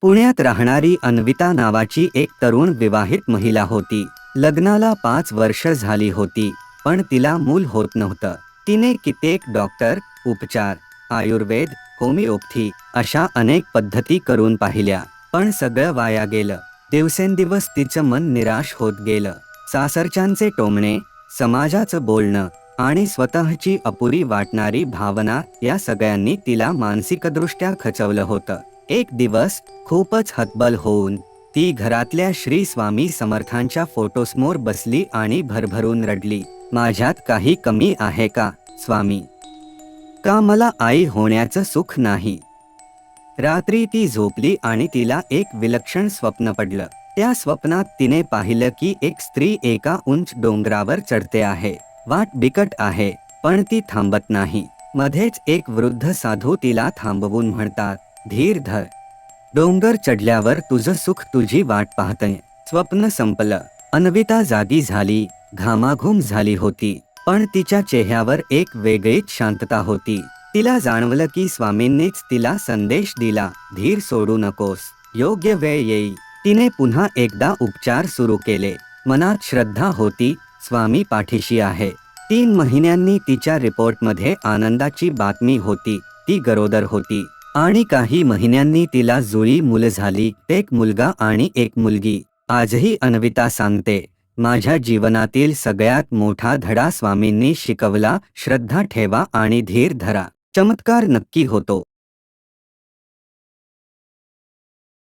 पुण्यात राहणारी अन्विता नावाची एक तरुण विवाहित महिला होती. लग्नाला 5 वर्ष झाली होती, पण तिला मूल होत नव्हतं. तिने कित्येक डॉक्टर, उपचार, आयुर्वेद, होमिओपॅथी अशा अनेक पद्धती करून पाहिल्या, पण सगळं वाया गेलं. दिवसेंदिवस तिचं मन निराश होत गेलं. सासरच्यांचे टोमणे, समाजाचं बोलणं आणि स्वतःची अपुरी वाटणारी भावना या सगळ्यांनी तिला मानसिकदृष्ट्या खचवलं होतं. एक दिवस खूपच हतबल होऊन ती घरातल्या श्री स्वामी समर्थांच्या फोटोसमोर बसली आणि भरभरून रडली. माझ्यात काही कमी आहे का, स्वामी? का मला आई होण्याचं सुख नाही? रात्री ती झोपली आणि तिला एक विलक्षण स्वप्न पडलं. त्या स्वप्नात तिने पाहिलं की एक स्त्री एका उंच डोंगरावर चढते आहे. वाट बिकट आहे, पण ती थांबत नाही. मध्येच एक वृद्ध साधू तिला थांबवून म्हणतात, धीर धर. डोंगर चढल्यावर तुझं सुख तुझी वाट पाहतंय. स्वप्न संपलं. अन्विता जागी झाली, घामाघूम झाली होती, पण तिच्या चेहऱ्यावर एक वेगळीच शांतता होती. तिला जाणवलं की स्वामींनीच तिला संदेश दिला, धीर सोडू नकोस, योग्य वेळ येईल. तिने पुन्हा एकदा उपचार सुरू केले. मनात श्रद्धा होती, स्वामी पाठीशी आहे. 3 महिन्यांनी तिच्या रिपोर्टमध्ये आनंदाची बातमी होती. ती गरोदर होती आणि काही महिन्यांनी तिला जुळी मुलं झाली, एक मुलगा आणि एक मुलगी. आजही अन्विता सांगते, माझ्या जीवनातील सगळ्यात मोठा धडा स्वामींनी शिकवला, श्रद्धा ठेवा आणि धीर धरा. चमत्कार नक्की होतो.